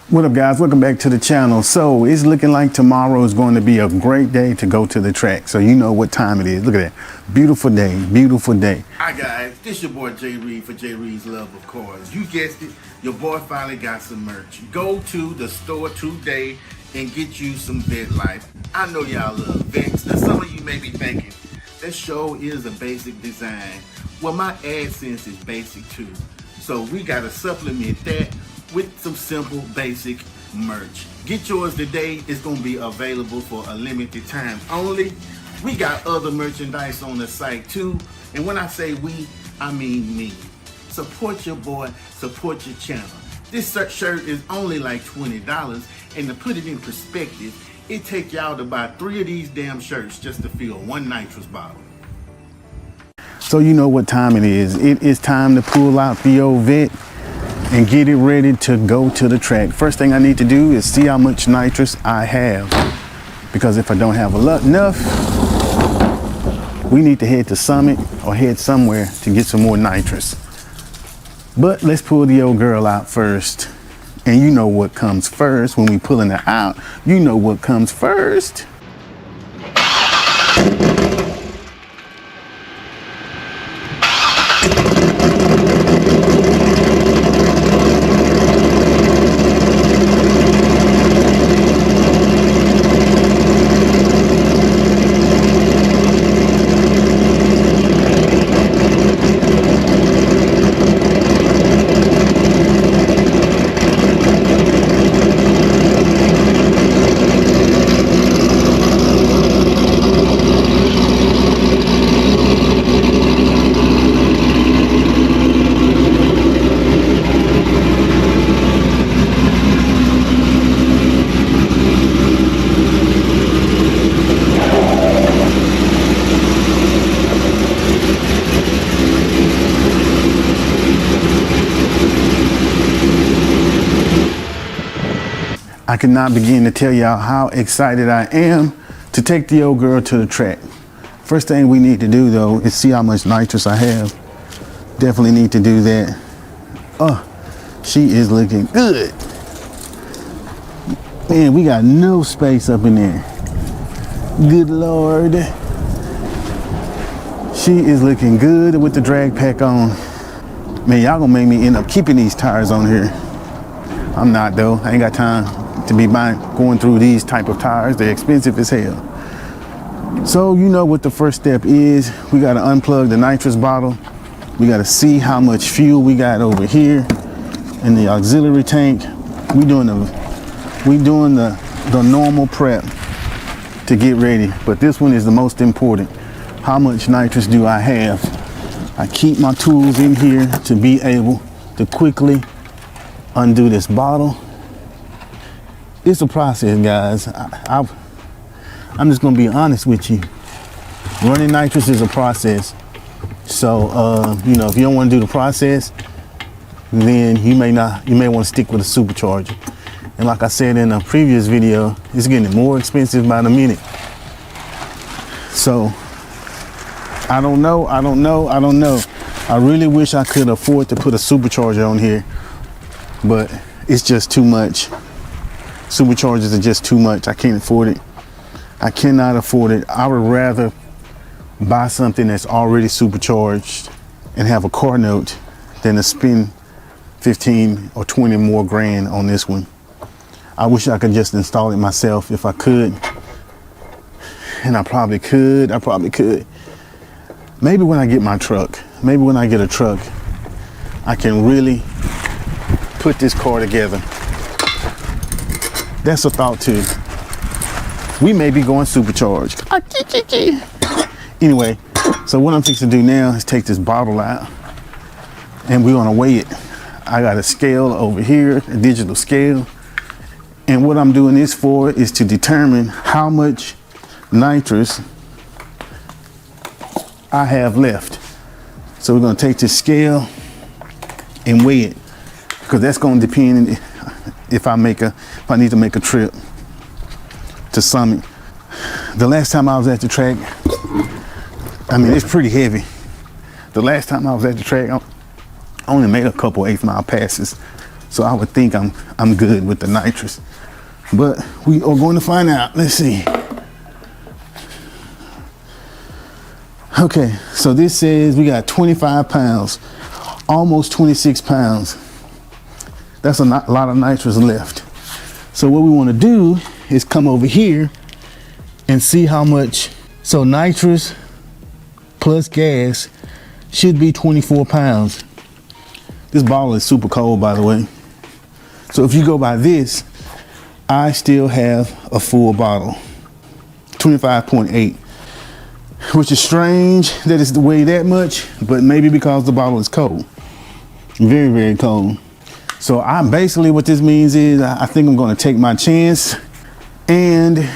What up, guys? Welcome back to the channel. So it's looking like tomorrow is going to be a great day to go to the track. So you know what time it is. Look at that. Beautiful day. Beautiful day. Hi guys, this your boy Jay Reed for Jay Reed's Love of Cars. You guessed it, your boy finally got some merch. Go to the store today and get you some Vet Life. I know y'all love vets. Now some of you may be thinking, this show is a basic design. Well, my AdSense is basic too. So we gotta supplement that with some simple basic merch. Get yours today. It's gonna be available for a limited time only. We got other merchandise on the site too. And when I say we, I mean me. Support your boy, support your channel. This shirt is only like $20, and to put it in perspective, it take y'all to buy 3 of these damn shirts just to fill 1 nitrous bottle. So you know what time it is. It is time to pull out the old vet and get it ready to go to the track. First thing I need to do is see how much nitrous I have, because if I don't have enough, we need to head to Summit or head somewhere to get some more nitrous. But let's pull the old girl out first. And you know what comes first when we pulling her out. You know what comes first. I cannot begin to tell y'all how excited I am to take the old girl to the track. First thing we need to do though is see how much nitrous I have. Definitely need to do that. Oh, she is looking good. Man, we got no space up in there. Good Lord. She is looking good with the drag pack on. Man, y'all gonna make me end up keeping these tires on here. I'm not though, I ain't got time to be going through these type of tires. They're expensive as hell. So you know what the first step is. We got to unplug the nitrous bottle. We got to see how much fuel we got over here in the auxiliary tank. We doing the normal prep to get ready, but this one is the most important. How much nitrous do I have? I keep my tools in here to be able to quickly undo this bottle. It's a process, guys. I'm just gonna be honest with you. Running nitrous is a process. So you know, if you don't want to do the process, then you may want to stick with a supercharger. And like I said in a previous video, it's getting more expensive by the minute. So I don't know. I really wish I could afford to put a supercharger on here, but it's just too much. Superchargers are just too much. I can't afford it. I cannot afford it. I would rather buy something that's already supercharged and have a car note than to spend 15 or 20 more grand on this one. I wish I could just install it myself if I could. And I probably could. Maybe when I get my truck, maybe when I get a truck, I can really put this car together. That's a thought too. We may be going supercharged. Anyway, so what I'm fixing to do now is take this bottle out and we're gonna weigh it. I got a scale over here, a digital scale. And what I'm doing this for is to determine how much nitrous I have left. So we're gonna take this scale and weigh it, because that's gonna depend if I need to make a trip to Summit. The last time I was at the track, I mean, it's pretty heavy. The last time I was at the track, I only made a couple 8th mile passes. So I would think I'm good with the nitrous. But we are going to find out. Let's see. Okay, so this says we got 25 pounds, almost 26 pounds. That's a lot of nitrous left. So what we want to do is come over here and see how much. So nitrous plus gas should be 24 pounds. This bottle is super cold, by the way. So if you go by this, I still have a full bottle, 25.8. Which is strange that it's weighed that much, but maybe because the bottle is cold. Very, very cold. So basically what this means is I think I'm gonna take my chance and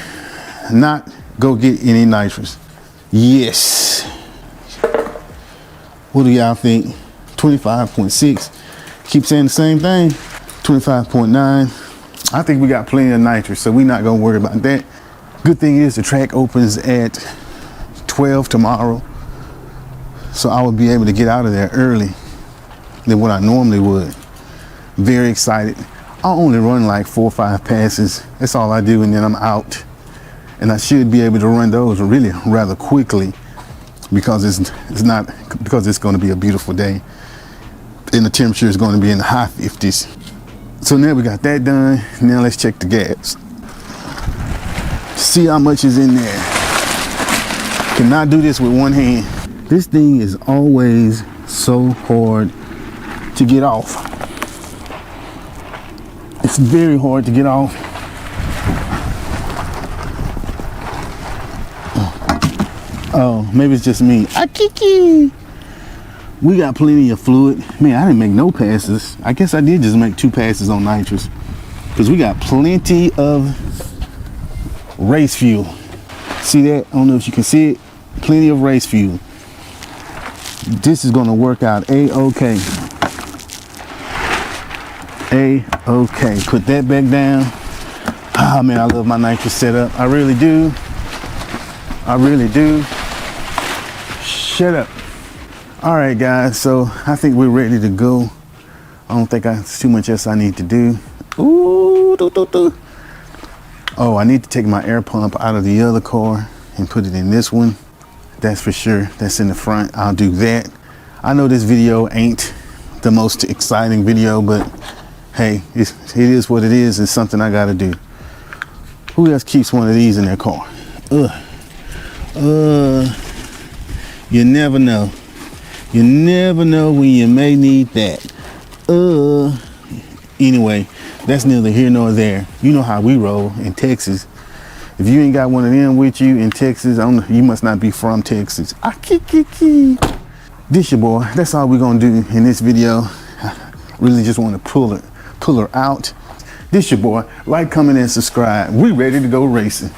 not go get any nitrous. Yes. What do y'all think? 25.6. Keep saying the same thing. 25.9. I think we got plenty of nitrous, so we're not gonna worry about that. Good thing is the track opens at 12 tomorrow, so I would be able to get out of there early than what I normally would. Very excited. I'll only run like 4 or 5 passes. That's all I do, and then I'm out. And I should be able to run those really rather quickly because it's going to be a beautiful day, and the temperature is going to be in the high 50s. So now we got that done. Now let's check the gas. See how much is in there. Cannot do this with one hand. This thing is always so hard to get off. It's very hard to get off. Oh, maybe it's just me. Akiki. We got plenty of fluid. Man, I didn't make no passes. I guess I did just make 2 passes on nitrous because we got plenty of race fuel. See that? I don't know if you can see it. Plenty of race fuel. This is gonna work out A-okay. A-okay. Put that back down. Ah, man, I love my nitrous setup. I really do. I really do. Shut up. All right, guys, so I think we're ready to go. I don't think there's too much else I need to do. Ooh, Oh, I need to take my air pump out of the other car and put it in this one. That's for sure. That's in the front. I'll do that. I know this video ain't the most exciting video, but hey, it is what it is. It's something I gotta do. Who else keeps one of these in their car? You never know. You never know when you may need that. Anyway, that's neither here nor there. You know how we roll in Texas. If you ain't got one of them with you in Texas, you must not be from Texas. This your boy. That's all we're gonna do in this video. I really just want to pull her out. This your boy. Like, comment, and subscribe. We ready to go racing.